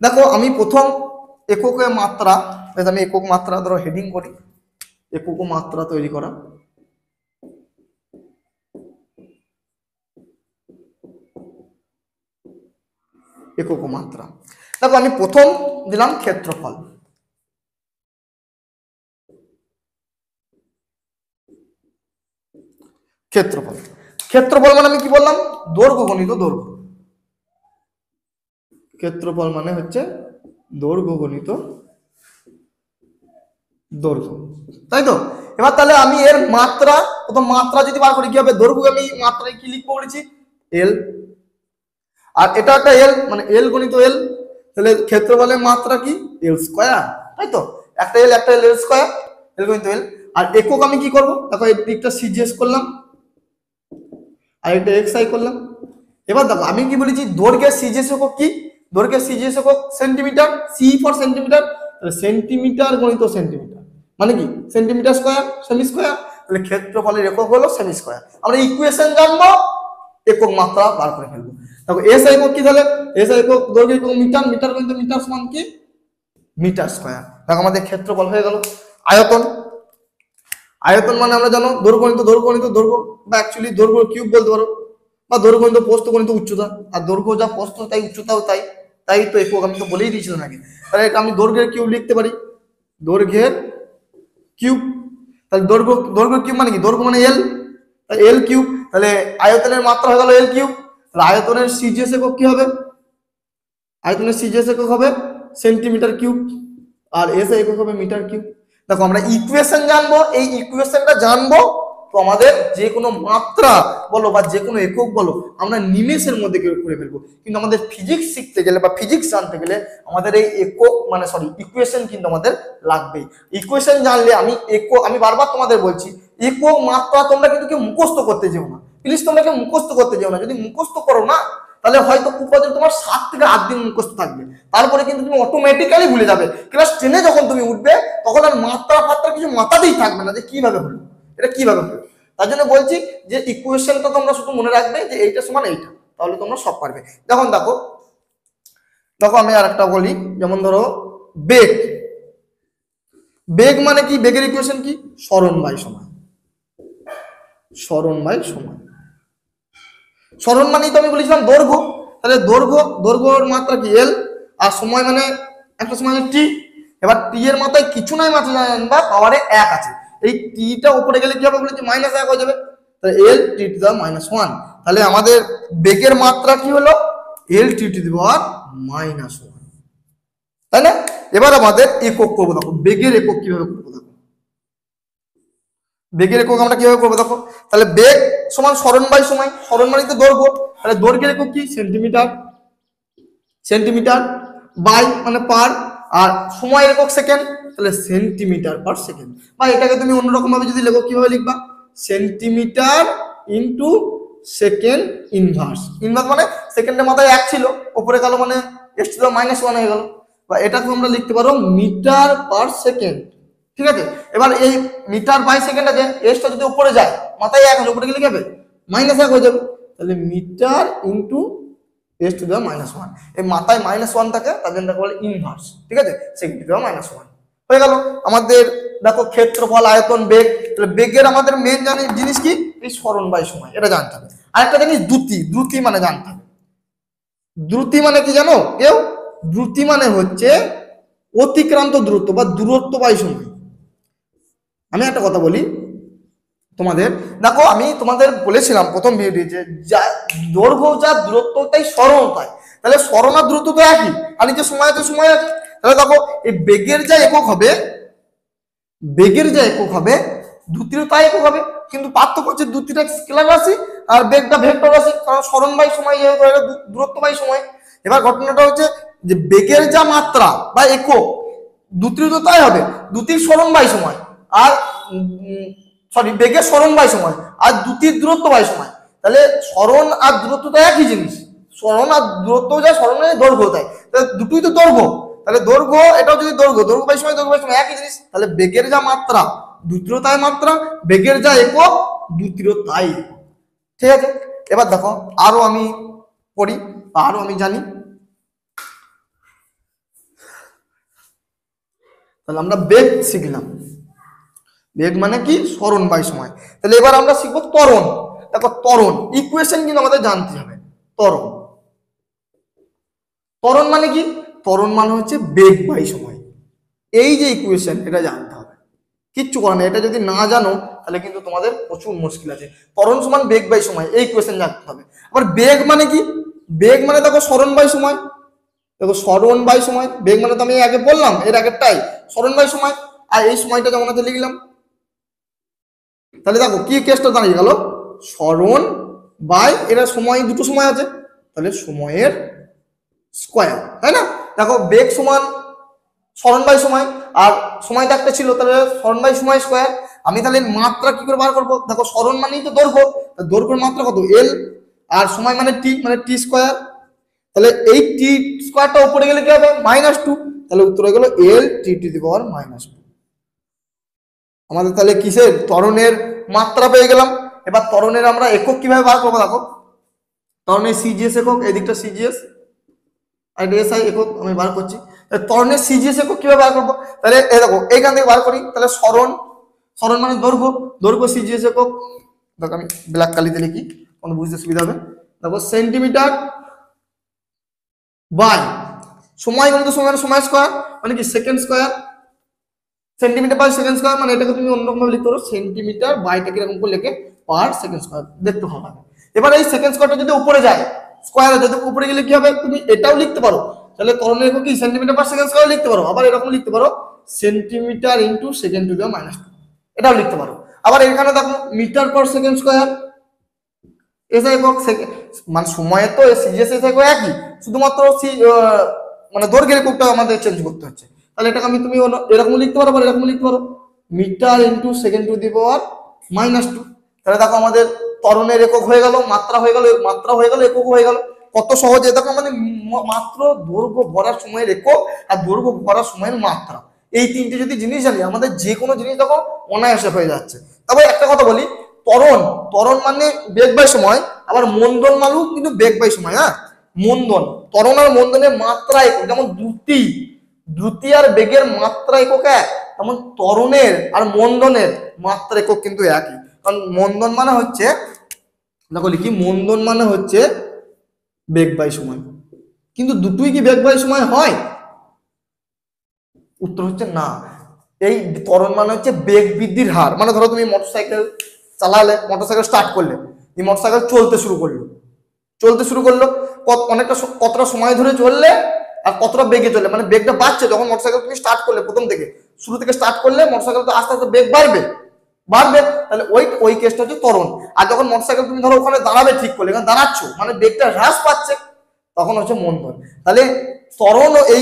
দেখো আমি প্রথম এককের মাত্রা, আমি একক মাত্রা ধরো হেডিং করি, একক মাত্রা তৈরি করা। একক মাত্রা। দেখো আমি প্রথম দিলাম ক্ষেত্রফল। ক্ষেত্রফল ক্ষেত্রফল মানে আমি কি বললাম, দৈর্ঘ্য গণিত দৈর্ঘ্য। ক্ষেত্রফল মানে হচ্ছে দৈর্ঘ্য গণিত দৈর্ঘ্য, তাই তো। এবার তাহলে আমি এর মাত্রা, প্রথম মাত্রা যদি বার করি কি হবে, দৈর্ঘ্য আমি মাত্রায় কি লিখবো বলেছি, এল। আর এটা একটা এল, মানে এল গণিত এল। তাহলে ক্ষেত্রফলের মাত্রা কি, এল স্কয়ার, তাই তো। একটা এল এল স্কয়ার, এল গণিত এল। আর একক আমি কি করব, দেখো এই দিকটা সিজিএস করলাম আর এটা এক্স আই করলাম। এবার দেখো আমি কি বলেছি, দৈর্ঘ্যের সিজিএস একক কি, দৈর্ঘ্যের সিজিএস একক সেন্টিমিটার, সি ফর সেন্টিমিটার। তাহলে সেন্টিমিটার গণিত সেন্টিমিটার মানে কি, সেন্টিমিটার স্কয়ার, সেমি স্কয়ার। তাহলে ক্ষেত্রফলের একক হলো সেমি স্কয়ার। আমরা ইকুয়েশন জানবো, একক মাত্রা বার করে ফেলবো। দেখো এস একক কি, তাহলে এস একক দৈর্ঘ্য একক মিটার, মিটার গণিত মিটার সমান কি, মিটার স্কয়ার। দেখো আমাদের ক্ষেত্রফল হয়ে গেল। আয়তন, আয়তন মানে আমরা জানো দৈর্ঘ্য গণিত দৈর্ঘ্য, বা অ্যাকচুয়ালি দৈর্ঘ্য কিউব বলতে পারো, বা দৈর্ঘ্য গণিত প্রস্থ গণিত উচ্চতা। আর দৈর্ঘ্য যা প্রস্থ তাই উচ্চতাও তাই, তাই তো একক আমি তো বলেই দিয়েছিলাম আগে। তাহলে এটা আমি দৈর্ঘ্যের কিউব লিখতে পারি, দৈর্ঘ্যের কিউব। তাহলে দৈর্ঘ্য কিউব মানে কি, দৈর্ঘ্য মানে এল, এল কিউব। তাহলে আয়তনের মাত্রা হয়ে গেল এল কিউব। তাহলে আয়তনের সিজিএস একক কি হবে, আয়তনের সিজিএস একক হবে সেন্টিমিটার কিউব, আর এস একক হবে মিটার কিউব। দেখো আমরা ইকুয়েশন জানবো, এই ইকুয়েশনটা জানবো তো আমাদের যে কোনো মাত্রা বলো বা যে কোনো একক বলো আমরা নিমেষের মধ্যে করে ফেলবো। কিন্তু আমাদের ফিজিক্স শিখতে গেলে বা ফিজিক্স জানতে গেলে আমাদের এই একক মানে সরি ইকুয়েশন কিন্তু আমাদের লাগবেই। ইকুয়েশন জানলে আমি বারবার তোমাদের বলছি, একক মাত্রা তোমরা কিন্তু কেউ মুখস্থ করতে যেও না, প্লিজ তোমরা কেউ মুখস্থ করতে যেও না। যদি মুখস্থ করো না তাহলে হয়তো খুব বছর তোমার 7 থেকে 8 দিন মুখস্থ থাকবে, তারপরে কিন্তু তুমি অটোমেটিক্যালি ভুলে যাবে। ক্লাস 10-এ যখন তুমি উঠবে তখন আর মাত্রা ফাত্রা কিছু মাথাতেই থাকবে না যে কিভাবে হলো, এটা কিভাবে হলো। তার জন্য বলছি যে ইকুয়েশনটা তোমরা শুধু মনে রাখবে যে এইটা সমান এইটা, তাহলে তোমরা সব পারবে। যখন দেখো আমি আরেকটা বলি, যেমন ধরো বেগ, বেগ মানে কি, বেগের ইকুয়েশন কি, সরণ বাই সময়, সরণ বাই সময়। সরণ মানেই তো আমি বলেছিলাম দৈর্ঘ্য, তাহলে দৈর্ঘ্যর মাত্রা কি এল, আর সময় মানে একটা সময় টি। এবার টি এর মাথায় কিছু নাই মাত্রা জানবা, পাওয়ারে 1 আছে। এই টিটা উপরে গেলে কি হবে বলেছি, -1 হয়ে যাবে। তাহলে এল টি টু দা -1। তাহলে আমাদের বেগের মাত্রা কি হলো, এল টি টু দি পাওয়ার -1, তাই না। এবার আমাদের একক করবো, দেখো বেগের একক কিভাবে করবো, দেখো বেগের একক আমরা কিভাবে করবো দেখো। তাহলে বেগ সমান সরণ বাই সময়, সরণ মানে তো দৈর্ঘ্য, তাহলে দৈর্ঘ্যের একক কি সেন্টিমিটার, সেন্টিমিটার বাই মানে পার, আর সময়ের একক সেকেন্ড, তাহলে সেন্টিমিটার পার সেকেন্ড। বা এটাকে তুমি অন্যরকম ভাবে যদি লেখো কিভাবে লিখবা, centimetre into second inverse. Inverse মানে সেকেন্ডের মাথায় 1 ছিল, উপরে গেল মানে এস টু দা -1 হয়ে গেল। বা এটাকে আমরা লিখতে পারো মিটার পার সেকেন্ড, ঠিক আছে। এবার এই মিটার বাই সেকেন্ড আছে, এসটা যদি উপরে যায় মাথায় 1 হলে উপরে গেলে কি হবে, -1 হয়ে যাবে। তাহলে metre into S to the -1, এই মাথায় -1 থাকে তার জন্য বলে ইনভার্স, ঠিক আছে, সেকেন্ড টু দা -1 হয়ে গেল। আমাদের দেখো ক্ষেত্রফল, আয়তন, বেগ। তাহলে বেগের আমাদের মেন জিনিস কি, এই সরণ বাই সময়, এটা জানতে হবে। আরেকটা জিনিস দ্রুতি মানে জানতে হবে। দ্রুতি মানে কি জানো কেউ, দ্রুতি মানে হচ্ছে অতিক্রান্ত দূরত্ব বা দূরত্ব বাই সময়। আমি একটা কথা বলি তোমাদের, দেখো আমি তোমাদের বলেছিলাম প্রথম ভিডিওতে যে যা দৈর্ঘ্য যা দূরত্ব তাই সরণ তাই, তাহলে সরণ আর দূরত্ব তো একই, আর নিচে সময় আছে সময় আছে। তাহলে দেখো এই বেগের যা একক হবে, বেগের যা একক হবে দ্রুতিরও তাই একক হবে, কিন্তু পার্থক্য হচ্ছে দ্রুতিটা স্কেলার রাশি আর বেগটা ভেক্টর রাশি, কারণ সরণ বাই সময় যেহেতু দূরত্ব বাই সময়। এবার ঘটনাটা হচ্ছে যে বেগের যা মাত্রা বা একক দ্রুতির তো তাই হবে, দ্রুতির সরণ বাই সময়, আর সরি বেগের সরণ বাই সময় আর দ্রুতির দূরত্ব বাই সময়। তাহলে সরণ আর দূরত্ব তো একই জিনিস, সরণ আর দূরত্ব যা সরণের দৈর্ঘ্য তাই, তাহলে দুটোই তো দৈর্ঘ্য। তাহলে দৈর্ঘ্য এটাও যদি দৈর্ঘ্য বাই সময় একই জিনিস, তাহলে বেগের যা মাত্রা দ্রুতির তাই মাত্রা, বেগের যা একক দ্রুতির তাই একক, ঠিক আছে। এবার দেখো আরো আমি পড়ি বা আরো আমি জানি। তাহলে আমরা বেগ শিখলাম, বেগ মানে কি সরণ বাই সময়। তাহলে এবার আমরা শিখবো ত্বরণ। দেখো ত্বরণ ইকুয়েশন কিন্তু আমাদের জানতে হবে। ত্বরণ, ত্বরণ মানে কি? ত্বরণ মানে হচ্ছে বেগ বাই সময়। এই যে ইকুয়েশন, এটা জানতে হবে, কিচ্ছু করার নেই। এটা যদি না জানো তাহলে কিন্তু তোমাদের প্রচুর মুশকিল আছে। ত্বরণ সমান বেগ বাই সময়, এই ইকুয়েশন জানতে হবে। আবার বেগ মানে কি? বেগ মানে দেখো সরণ বাই সময়। দেখো সরণ বাই সময়, বেগ মানে তো আমি আগে বললাম, এর আগেরটাই সরণ বাই সময়। আর এই সময়টা যেমন আছে লিখলাম। তাহলে দেখো কি কেসটা দাঁড়িয়ে গেল, সরণ বাই, এরা সময়, দুটো সময় আছে, তাহলে সময়ের স্কোয়ার, তাই না? দেখো বেগ সমান সরণ বাই সময়, আর সময়টা একটা ছিল, তাহলে সরণ বাই সময় স্কোয়ার। আমি তাহলে মাত্রা কি করে বার করবো? দেখো সরণ মানেই তো দৈর্ঘ্য, দৈর্ঘ্যের মাত্রা কত? এল। আর সময় মানে টি, মানে টি স্কোয়ার। তাহলে এই টি স্কোয়ারটা উপরে গেলে কি হবে? -2। তাহলে উত্তর হয়ে গেল এল টি টু দি পাওয়ার -2। আমাদের তাহলে কিসের? ত্বরণের মাত্রা পেয়ে গেলাম। এবার ত্বরণের আমরা একক কিভাবে বার করবো? দেখো ত্বরণের সিজিএস একক, এদিকটা সিজিএস আর এসআই একক আমি বার করছি। ত্বরণের সিজিএস একক কিভাবে বার করবো? তাহলে এই দেখো এইখান থেকে বার করি। তাহলে সরণ, সরণ মানে দৈর্ঘ্য, দৈর্ঘ্য সিজিএস একক। দেখো আমি ব্ল্যাক কালিতে লিখি, কোনো বুঝতে সুবিধা হবে। দেখো সেন্টিমিটার বাই সময়, গুণিত সময়, সময় স্কোয়ার মানে কি? Second square. Centimetre by second square মানে এটাকে তুমি অন্যরকম ভাবে লিখতে পারো, সেন্টিমিটার বাইটা কিরকম করে লিখে পার সেকেন্ড স্কোয়ার, দেখতে ভালো লাগে। এবার এই সেকেন্ড স্কোয়ারটা যদি উপরে যায়, স্কোয়ারে যদি উপরে গেলে কি হবে? তুমি এটাও লিখতে পারো। তাহলে ত্বরণের একক কি? সেন্টিমিটার পার সেকেন্ড স্কোয়ার লিখতে পারো। আবার এরকম লিখতে পারো, centimetre into second to the power -2, এটাও লিখতে পারো। আবার এখানে দেখো metre per second square, SI একক, মানে সময়ে তো সিজিএস এসআই একক একই, শুধুমাত্র মানে দৈর্ঘ্যের এককটা আমাদের চেঞ্জ করতে হচ্ছে। তাহলে এটাকে তুমি এরকম লিখতে পারো, আবার এরকম লিখতে পারো, metre into second to the power -2। তাহলে দেখো আমাদের ত্বরণের একক হয়ে গেল, মাত্রা হয়ে গেল, মাত্রা হয়ে গেল, একক হয়ে গেল। কত সহজে! দেখো আমাদের মাত্র দৈর্ঘ্য ভরার সময়ের একক আর দৈর্ঘ্য ভরার সময়ের মাত্রা, এই তিনটে যদি জিনিস জানি, আমাদের যে কোনো জিনিস দেখো অনায়াসে হয়ে যাচ্ছে। তবে একটা কথা বলি, ত্বরণ, ত্বরণ মানে বেগ বাই সময়, আবার মন্দন মানেও কিন্তু বেগ বাই সময়। হ্যাঁ, মন্দন, ত্বরণ আর মন্দনের মাত্রা একক, যেমন দ্রুতি, দ্রুতি আর বেগের মাত্রা একক এক, তেমন ত্বরণের আর মন্দনের মাত্রা একক কিন্তু একই। কারণ মন্দন মানে হচ্ছে, দেখো লিখি, মন্দন মানে হচ্ছে বেগ বাই সময়। কিন্তু দুটোই কি বেগ বাই সময় হয়? উত্তর হচ্ছে না। এই ত্বরণ মানে হচ্ছে বেগ বৃদ্ধির হার। মানে ধরো তুমি মোটরসাইকেল চালালে, মোটরসাইকেল স্টার্ট করলে, এই মোটরসাইকেল চলতে শুরু করলো, চলতে শুরু করলো, অনেকটা কতটা সময় ধরে চললে আর কতটা বেগে চললে, মানে বেগটা বাড়ছে যখন মোটরসাইকেল তুমি স্টার্ট করলে, প্রথম থেকে শুরু থেকে স্টার্ট করলে মোটরসাইকেল তো আস্তে আস্তে বেগ বাড়বে, বাড়বে। তাহলে ওই কেসটা হচ্ছে ত্বরণ। আর যখন মোটরসাইকেল তুমি ধরো ওখানে দাঁড়াবে, ঠিক করলে, এখানে দাঁড়াচ্ছ মানে বেগটা হ্রাস পাচ্ছে, তখন হচ্ছে মন্দন। তাহলে ত্বরণ, এই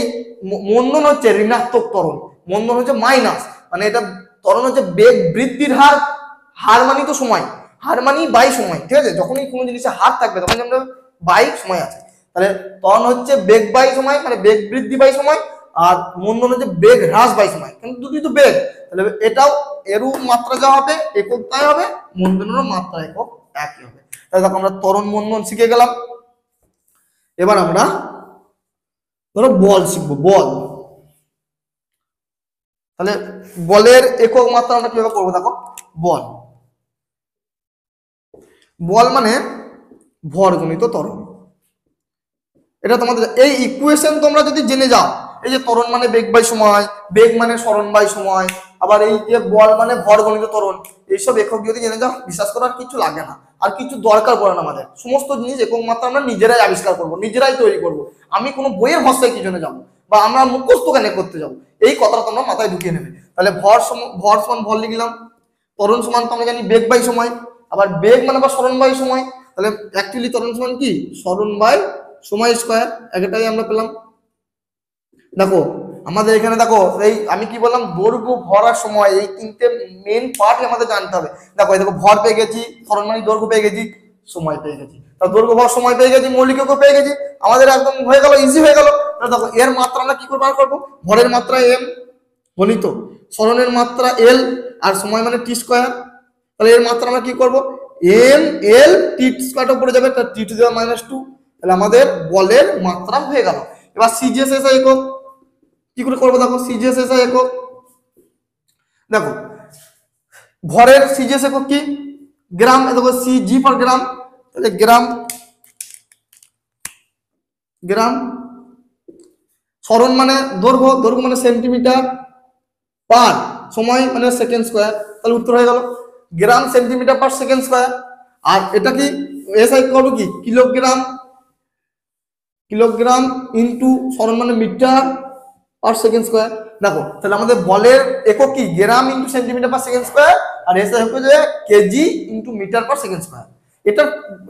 মন্দন হচ্ছে ঋণাত্মক ত্বরণ, মন্দন হচ্ছে মাইনাস, মানে এটা ত্বরণ হচ্ছে বেগ বৃদ্ধির হার, হার মানি তো সময়, হার মানি বাই সময়, ঠিক আছে? যখনই কোনো জিনিসে হার থাকবে তখন আমরা বাই সময় আছে। তাহলে ত্বরণ হচ্ছে বেগ বাই সময়, মানে বেগ বৃদ্ধি বাই সময়, আর মন্দন হচ্ছে বেগ হ্রাস বাই সময়, কিন্তু দুটোই তো বেগ। তাহলে এটাও, এরও মাত্রা যা হবে একক তাই হবে, মন্দনেরও মাত্রা একক একই হবে। তাহলে দেখো আমরা ত্বরণ মন্দন শিখে গেলাম। এবার আমরা ধরো বল শিখবো, বল। তাহলে বলের একক মাত্রা আমরা কিভাবে করবো? দেখো বল, বল মানে ভর গুণিত ত্বরণ। এটা তোমাদের এই ইকুয়েশন তোমরা যদি জেনে যাও, এই যে ত্বরণ মানে বেগ বাই সময়, বেগ মানে সরণ বাই সময়, আবার এই যে বল মানে ভর গণিত ত্বরণ, এইসব একক যদি জেনে যাও, বিশ্বাস করো আর কিছু লাগে না, আর কিছু দরকার পড়ে না। আমাদের সমস্ত জিনিস একক মাত্রা আমরা নিজেরাই আবিষ্কার করব, নিজেরাই তৈরি করব। আমি কোনো বইয়ের ভাষায় কি জন্য যাবো, বা আমরা মুখস্থ কেন করতে যাবো, এই কথাটা তোমরা মাথায় ঢুকিয়ে নেবে। তাহলে ভর সমান ভর লিখলাম, ত্বরণ সমান তো আমরা জানি বেগ বাই সময়, আবার বেগ মানে বা সরণ বাই সময়। তাহলে অ্যাকচুয়ালি ত্বরণ সমান কি? সরণ বাই সময় স্কয়ার, এটাই আমরা পেলাম। দেখো আমাদের এখানে দেখো, এই আমি কি বললাম, দৈর্ঘ্য ভর আর সময়, এই তিনটে মেন পার্টই আমাদের জানতে হবে। দেখো এই দেখো, ভর পেয়ে গেছি, সরণ মানে দৈর্ঘ্য পেয়ে গেছি, সময় পেয়ে গেছি, তাহলে দৈর্ঘ্য ভর সময় পেয়ে গেছি, মৌলিক একক পেয়ে গেছি, আমাদের একদম হয়ে গেল, ইজি হয়ে গেল। দেখো এর মাত্রা আমরা কি করে বার করবো? ভরের মাত্রা এম গণিত সরণের মাত্রা এল, আর সময় মানে টি স্কয়ার। তাহলে এর মাত্রা আমরা কি করবো? এম এল টি স্কয়ারটা উপরে যাবে, তার টি টু দি পাওয়ার -2। তাহলে আমাদের বলের মাত্রা হয়ে গেল। এবার সিজিএস এসআই একক কি করে করবো? দেখো সিজিএস এসআই একক, দেখো ভরের সিজিএস একক কি? গ্রাম। দেখো সিজি ফর গ্রাম, তাহলে গ্রাম, গ্রাম সরণ মানে দৈর্ঘ্য, দৈর্ঘ্য মানে সেন্টিমিটার পার সময় মানে সেকেন্ড স্কোয়ার, তাহলে উত্তর হয়ে গেল gram centimetre per second square. আর এটা কি এসআই করবো কি কিলোগ্রাম, কিলোগ্রাম ইন্টু সরণ মানে মিটার পার সেকেন্ড স্কোয়ার। দেখো তাহলে আমাদের বলের একক কি gram into centimetre per second square, আর এসআই হচ্ছে KG into metre per second square. এটা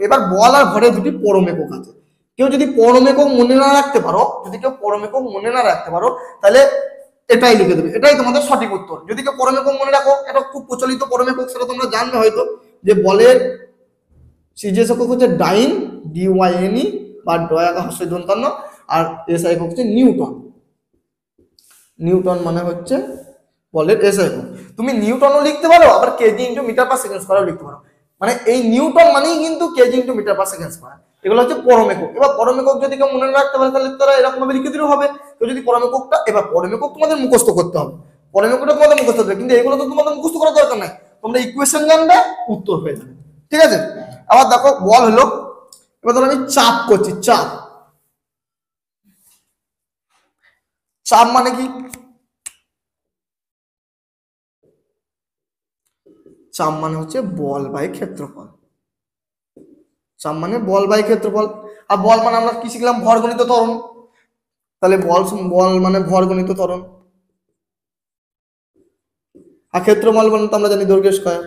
এবার বল আর ভরের দুটি পরম একক আছে। কেউ যদি পরম একক মনে না রাখতে পারো, যদি কেউ পরম একক মনে না রাখতে পারো, তাহলে এটাই লিখে দেবে, এটাই তোমাদের সঠিক উত্তর। যদি কেউ পরম একক মনে রাখো, এটা খুব প্রচলিত পরম একক, সেটা তোমরা জানবে হয়তো, যে বলের সিজিএস একক হচ্ছে ডাইন, ডিওয়াইএনই বা ডয়াকা হচ্ছে দন্তান্ন, আর এসআই একক হচ্ছে নিউটন। নিউটন মানে হচ্ছে বলের এসআই একক। তুমি নিউটনও লিখতে পারো, আবার KG into metre per second স্কয়ারও লিখতে পারো। মানে এই নিউটন মানেই কিন্তু KG into metre per second square, এগুলো হচ্ছে পরম একক। এবার পরম একক যদি কেউ মনে রাখতে পারে, তাহলে তারা এরকম ভাবে লিখে দিলেও হবে। কেউ যদি পরম এককটা, এবার পরম একক তোমাদের মুখস্থ করতে হবে, পরম এককটা তোমাদের মুখস্থ হবে, কিন্তু এগুলো তো তোমাদের মুখস্থ করার দরকার নাই, তোমরা ইকুয়েশন জানবে, উত্তর হয়ে যাবে। ঠিক আছে, আবার দেখো বল হলো, এবার ধরো আমি চাপ করছি, চাপ, চাপ মানে কি, চাপ মানে হচ্ছে বল বাই ক্ষেত্রফল, চাপ মানে বল বাই ক্ষেত্রফল। আর বল মানে আমরা কি শিখলাম, ভরগণিত ত্বরণ, তাহলে বল বল মানে ভরগণিত ত্বরণ। আর ক্ষেত্রফল মানে তো আমরা জানি দৈর্ঘ্য স্কয়ার,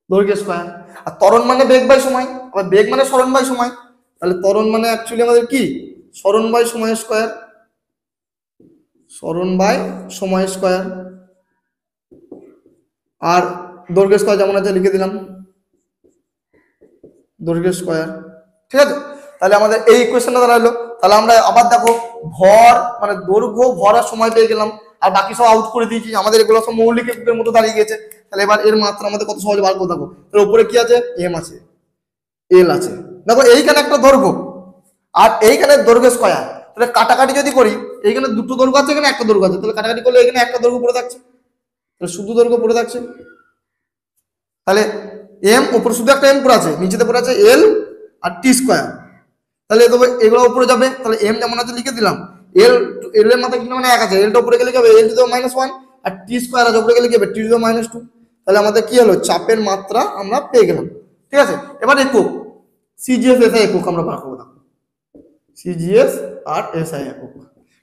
দৈর্ঘ্য স্কয়ার। আর ত্বরণ মানে বেগ বাই সময়, আবার বেগ মানে সরণ বাই সময়, তাহলে ত্বরণ মানে অ্যাকচুয়ালি আমাদের কি সরণ বাই সময় স্কয়ার, সরণ বাই সময় স্কয়ার। আর দৈর্ঘ্য স্কয়ার যেমন আছে লিখে দিলাম, দৈর্ঘ্য স্কয়ার। ঠিক আছে, তাহলে আমাদের এই ইকুয়েশনটা দাঁড়ালো। তাহলে আমরা আবার দেখো ভর মানে দৈর্ঘ্য, ভর আর সময় পেয়ে গেলাম, আর বাকি সব আউট করে দিয়েছি, আমাদের এগুলো সব মৌলিক এককের মতো দাঁড়িয়ে গেছে। তাহলে এবার এর মাত্রা আমাদের কত সহজে বার করে দেখো, এর উপরে কি আছে, এম আছে, এল আছে। দেখো এইখানে একটা দৈর্ঘ্য আর এইখানে দৈর্ঘ্য স্কয়ার, তাহলে কাটাকাটি যদি করি, এইখানে দুটো দৈর্ঘ্য আছে, এখানে একটা দৈর্ঘ্য আছে, তাহলে কাটাকাটি করলে এখানে একটা দৈর্ঘ্য পড়ে থাকছে, তাহলে শুধু দৈর্ঘ্য পড়ে থাকছে। তাহলে এম উপরে শুধু একটা এম পড়ে আছে, নিচেতে পড়ে আছে এল আর টি স্কয়ার, তাহলে এগুলো উপরে যাবে, তাহলে এম যেমন আছে লিখে দিলাম, এল এল এর মাথায় কিন্তু মানে এক আছে, এলটা উপরে গেলে কি হবে, L two the power -1, R T square আছে উপরে গেলে কি হবে, টি টু দি পাওয়ার -2। তাহলে আমাদের কি হলো, চাপের মাত্রা আমরা পেয়ে গেলাম। ঠিক আছে, এবার একক সিজিএস এসআই একক আমরা বার করব, সিজিএস আর এসআই একক।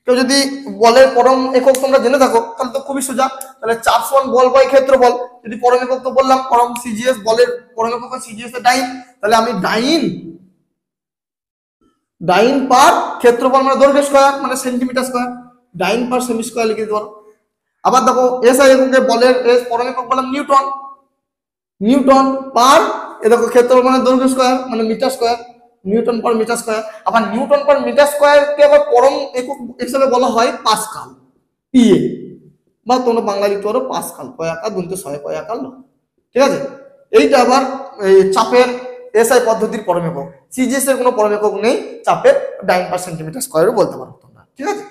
কেউ যদি বলের পরম একক তোমরা জেনে থাকো, তাহলে তো খুবই সোজা, তাহলে চাপ সমান বল বাই ক্ষেত্রফল। যদি পরম একক তো বললাম পরম সিজিএস, বলের পরম একক সিজিএস এর ডাইন, তাহলে আমি ডাইন, ডাইন পার ক্ষেত্রফল মানে দৈর্ঘ্য স্কয়ার মানে সেন্টিমিটার স্কয়ার, ডাইন পার সেমি স্কয়ার লিখে দিতে পারো। আবার দেখো এসআই এককে বলের এস পরম একক বললাম নিউটন, নিউটন পার এ দেখো ক্ষেত্রফল মানে দৈর্ঘ্য স্কয়ার মানে metre square, newton per metre square. আবার নিউটন পার মিটার স্কয়ারকে আবার পরম একক হিসেবে বলা হয় পাস্কাল, পিএ, বা তোমরা বাংলা লিখতে পারো পাস্কাল, কয় আকার দুটো ছয় কয় আকার নয়। ঠিক আছে, এইটা আবার চাপের এসআই পদ্ধতির পরম একক, সিজিএস এর কোনো পরম একক নেই, চাপের ডাইন পার সেন্টিমিটার স্কয়ারও বলতে পারো তোমরা। ঠিক আছে,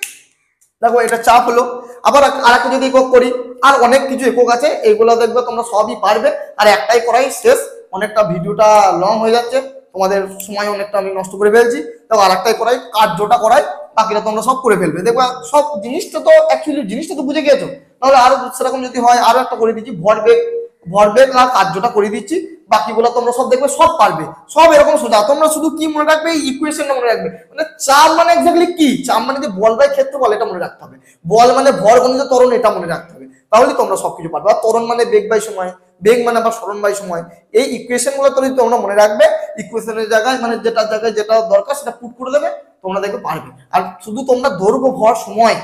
দেখো এটা চাপ হলো। আবার আরেকটা যদি একক করি, আর অনেক কিছু একক আছে, এগুলো দেখবে তোমরা সবই পারবে, আর একটাই করাই শেষ, অনেকটা ভিডিওটা লং হয়ে যাচ্ছে, তোমাদের সময় অনেকটা আমি নষ্ট করে ফেলছি। দেখো আরেকটাই করাই, কার্যটা করাই, বাকিটা তোমরা সব করে ফেলবে, দেখবা সব জিনিসটা তো অ্যাকচুয়ালি জিনিসটা তো বুঝে গিয়েছো। তাহলে আরো সেরকম যদি হয় আরো একটা করে দিচ্ছি, ভরবেগ, ভরবেগ আর কার্যটা করে দিচ্ছি, বাকিগুলো তোমরা সব দেখবে সব পারবে, সব এরকম সোজা। তোমরা শুধু কি মনে রাখবে, ইকুয়েশনটা মনে রাখবে, মানে চাপ মানে এক্স্যাক্টলি কি, চাপ মানে যে বল বাই ক্ষেত্রফল, এটা মনে রাখতে হবে, বল মানে ভরগণিত ত্বরণ, এটা মনে রাখতে হবে, তাহলে তোমরা সবকিছু পারবে। আর ত্বরণ মানে বেগ বাই সময়, বেগ মানে আবার সরণ বাই সময়, এই ইকুয়েশন গুলো তোমরা মনে রাখবে, ইকুয়েশনের জায়গায় মানে যেটা জায়গায় যেটা দরকার সেটা পুট করে দেবে, তোমরা দেখবে পারবে। আর শুধু তোমরা দৈর্ঘ্য ভর সময়,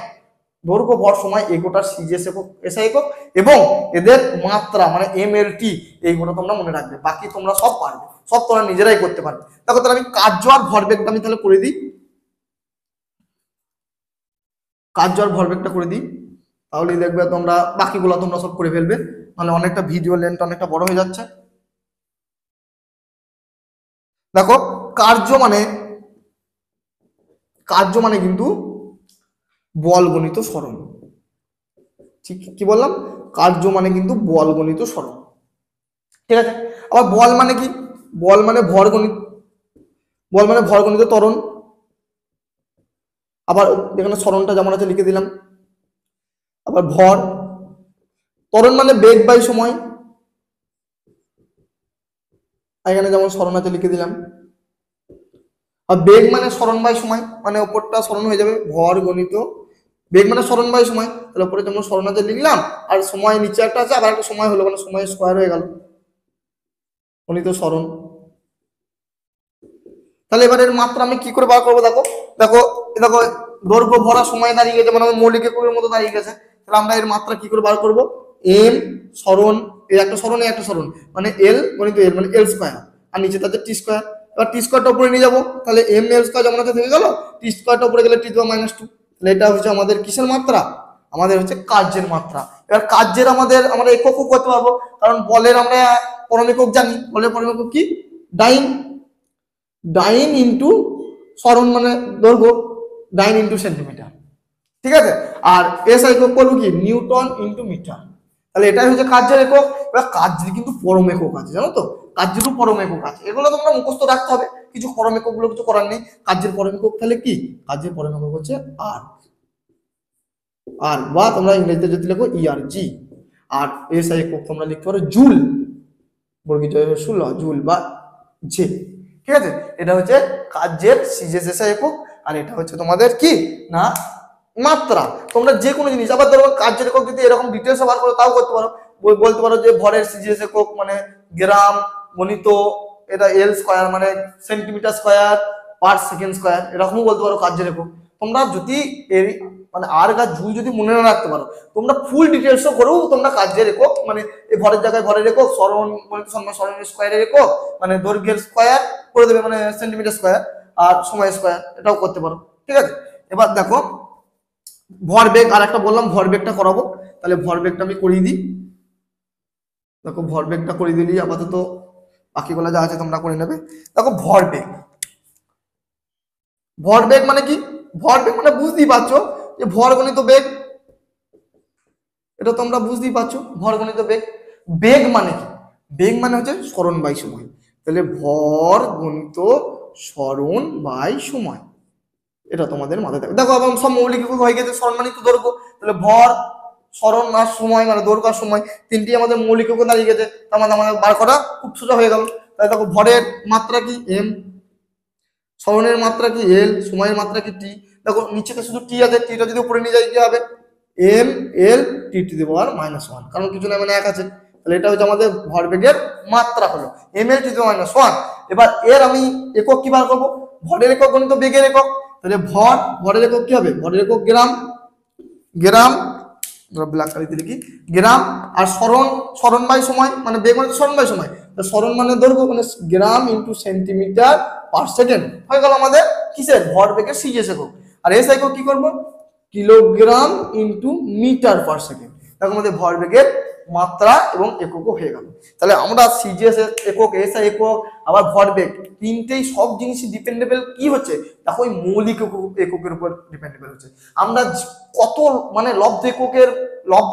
দৈর্ঘ্য ভর সময় এগোটা সিজিএস একক এসআই একক এবং এদের মাত্রা মানে এমএলটি, এইগুলো তোমরা মনে রাখবে, বাকি তোমরা সব পারবে, সব তোমরা নিজেরাই করতে পারবে। দেখো তাহলে আমি কার্য আর ভরবেগটা আমি তাহলে করে দিই, কার্য আর ভরবেগটা করে দিই, তাহলেই দেখবে তোমরা বাকিগুলো তোমরা সব করে ফেলবে, মানে অনেকটা ভিডিও লেন্থ অনেকটা বড় হয়ে যাচ্ছে। দেখো কার্য মানে, কার্য মানে কিন্তু বল গণিত সরণ, ঠিক কি বললাম, কার্য মানে কিন্তু বল গণিত সরণ। ঠিক আছে, আবার বল মানে কি, বল মানে ভরগণিত, বল মানে ভরগণিত ত্বরণ, আবার এখানে সরণটা যেমন আছে লিখে দিলাম। আবার ভর, ত্বরণ মানে বেগ বাই সময়, এখানে যেমন সরণ আছে লিখে দিলাম। আর বেগ মানে সরণ বাই সময়, মানে ওপরটা সরণ হয়ে যাবে, ভর গণিত বেগ মানে সরণ বাই সময়, তাহলে উপরে যেমন সরণ আছে লিখলাম, আর সময় নিচে একটা আছে, আবার একটা সময় হলো, মানে সময় স্কোয়ার হয়ে গেল, গণিত সরণ। তাহলে এবার এর মাত্রা আমি কি করে বার করবো? দেখো দেখো দেখো, দৈর্ঘ্য ভরা সময় দাঁড়িয়ে গেছে, মানে মৌলিক এককের মতো দাঁড়িয়ে গেছে। তাহলে আমরা এর মাত্রা কি করে বার করবো? এম সরণ, এই একটা সরণ, এই একটা সরণ, মানে এল গণিত এল মানে এল স্কোয়ার, আর নিচে তাদের টি স্কোয়ার। এবার টি স্কোয়ারটা উপরে নিয়ে যাবো, তাহলে এম এল স্কোয়ার যেমন আছে থেকে গেল, টি স্কোয়ারটা উপরে গেলে টি টু মাইনাস টু। তাহলে এটা হচ্ছে আমাদের কিসের মাত্রা? আমাদের হচ্ছে কার্যের মাত্রা। এবার কার্যের আমরা এককও করতে পারবো, কারণ বলের আমরা পরম একক জানি। বলের পরম একক কি? ডাইন। ডাইন ইন্টু সরণ মানে দৈর্ঘ্য, ডাইন ইন্টু সেন্টিমিটার, ঠিক আছে। আর এস একক করবো কি? Newton into metre. তাহলে এটাই হচ্ছে কার্যের একক। এবার কার্যের কিন্তু পরম একক আছে, জানো তো, কার্যেরও পরম একক আছে, এগুলো তোমরা মুখস্থ রাখতে হবে। কিছু পরম একক গুলো কিছু করার নেই। কার্যের পরম একক তাহলে কি? কার্যের পরম একক হচ্ছে আর, আর বা তোমরা ইংরেজিতে যদি লেখো ইআরজি। আর এস একক তোমরা লিখতে পারো জুল, বর্গীয় ষোল জুল বা জে, ঠিক আছে। এটা হচ্ছে কার্যের সিজিএস একক, আর এটা হচ্ছে তোমাদের কি না মাত্রা। তোমরা যে কোনো জিনিস, আবার ধরো কার্যের একক যদি এরকম ডিটেলস বার করো তাও করতে পারো। বলতে পারো যে ভরের সিজিএস একক মানে গ্রাম গণিত, এটা এল স্কয়ার মানে সেন্টিমিটার স্কয়ার পার সেকেন্ড স্কয়ার, এরকমও বলতে পারো কার্যের একক। তোমরা যদি এর মানে আর গা ঝুল যদি মনে না রাখতে পারো, তোমরা ফুল ডিটেলসও করেও তোমরা কার্যের একক মানে এই ভরের জায়গায় ভরের একক, সরণ গণিত সরণের স্কয়ারের একক মানে দৈর্ঘ্যের স্কয়ার করে দেবে মানে সেন্টিমিটার স্কয়ার, আর সময় স্কয়ার এটাও করতে পারো, ঠিক আছে। এবার দেখো ভরবেগ, আর একটা বললাম ভরবেগটা করাবো, তাহলে ভরবেগটা আমি করিয়ে দিই। দেখো ভরবেগটা করে দিলি, আপাতত বাকিগুলো যা আছে তোমরা করে নেবে। দেখো ভরবেগ, ভরবেগ মানে কি? ভরবেগ মানে বুঝতেই পারছো যে ভর গণিত বেগ, এটা তোমরা বুঝতেই পারছো ভর গণিত বেগ। বেগ মানে কি? বেগ মানে হচ্ছে সরণ বাই সময়, তাহলে ভর গণিত সরণ বাই সময়, এটা তোমাদের মাথায় থাকবে। দেখো এবং সব মৌলিক একক হয়ে গেছে, সরণ মানে একটু দৈর্ঘ্য, তাহলে ভর সরণ আর সময় মানে দৈর্ঘ্য আর সময় তিনটি আমাদের মৌলিক একক দাঁড়িয়ে গেছে, তার মানে আমাদের বার করা খুব সোজা হয়ে গেল। তাহলে দেখো ভরের মাত্রা কি? এম, সরণের মাত্রা কি? এল, সময়ের মাত্রা কি? টি। দেখো নিচেতে শুধু টি আছে, টিটা যদি উপরে নিয়ে যাই কি হবে? M L T to the power minus one, কারণ কিছু না মানে এক আছে। তাহলে এটা হচ্ছে আমাদের ভরবেগের মাত্রা হলো M L T to the minus one. এবার এর আমি একক কি বার করবো? ভরের একক গণিত বেগের একক, তাহলে ভরের একক কি হবে? ভরের একক গ্রাম, গ্রাম ব্ল্যাক কালিতে লিখি গ্রাম। আর সরণ, সরণ বাই সময় মানে বেগ মানে সরণ বাই সময়, সরণ মানে দৈর্ঘ্য মানে গ্রাম ইন্টু সেন্টিমিটার পার সেকেন্ড হয়ে গেল আমাদের কিসের? ভরবেগের সিজিএস একক। আর এস একক কি করবো? Kilogram into metre per second. দেখো আমাদের ভরবেগের মাত্রা এবং এককও হয়ে গেল। তাহলে আমরা সিজিএস একক, এসআই একক, আবার ভরবেগ তিনটেই সব জিনিসই ডিপেন্ডেবল কি হচ্ছে? দেখো ওই মৌলিক এককের উপর ডিপেন্ডেবল হচ্ছে। আমরা কত মানে লব্ধ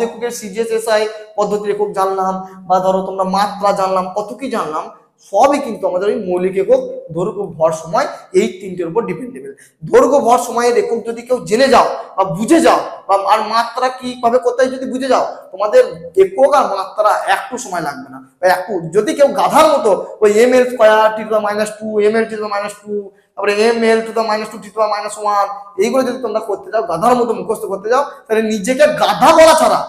এককের সিজিএস এসআই পদ্ধতির একক জানলাম, বা ধরো তোমরা মাত্রা জানলাম, কত কি জানলাম, সবই কিন্তু আমাদের ওই মৌলিক একক দৈর্ঘ্য ভর সময় এই তিনটের উপর ডিপেন্ডেবল। দৈর্ঘ্য ভর সময়ের একক যদি কেউ জেনে যাও বা বুঝে যাও, বা আর মাত্রা কি ভাবে করতে হয় যদি বুঝে যাও, তোমাদের একক আর মাত্রা একটু সময় লাগবে না। একটু যদি কেউ গাধার মতো ওই M L square T to the minus two, M L T to the minus two, তারপরে M L to the minus two T to the minus one, এইগুলো যদি তোমরা করতে যাও, গাধার মতো মুখস্থ করতে যাও, তাহলে নিজেকে গাধা বলা ছাড়া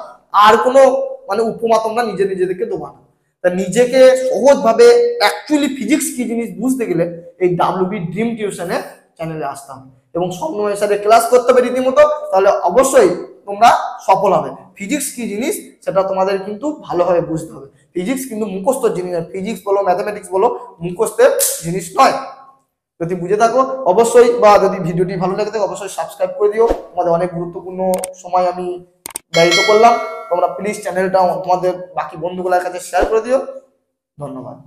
আর কোনো মানে উপমা তোমরা নিজেদেরকে দেবো না। তা নিজেকে সহজভাবে অ্যাকচুয়ালি ফিজিক্স কি জিনিস বুঝতে গেলে এই ডাব্লিউবি ড্রিম টিউশনের চ্যানেলে আসতাম এবং স্বপ্নময়ের সাথে ক্লাস করতে হবে রীতিমতো, তাহলে অবশ্যই তোমরা সফল হবে। ফিজিক্স কি জিনিস সেটা তোমাদের কিন্তু ভালোভাবে বুঝতে হবে। ফিজিক্স কিন্তু মুখস্থ জিনিস, ফিজিক্স বলো ম্যাথামেটিক্স বলো মুখস্থের জিনিস নয়। যদি বুঝে থাকো অবশ্যই, বা যদি ভিডিওটি ভালো লাগে থাকে অবশ্যই সাবস্ক্রাইব করে দিও। তোমাদের অনেক গুরুত্বপূর্ণ সময় আমি ব্যয়িত করলাম। তোমরা প্লিজ চ্যানেলটা তোমাদের বাকি বন্ধুগুলোর কাছে শেয়ার করে দিও। ধন্যবাদ।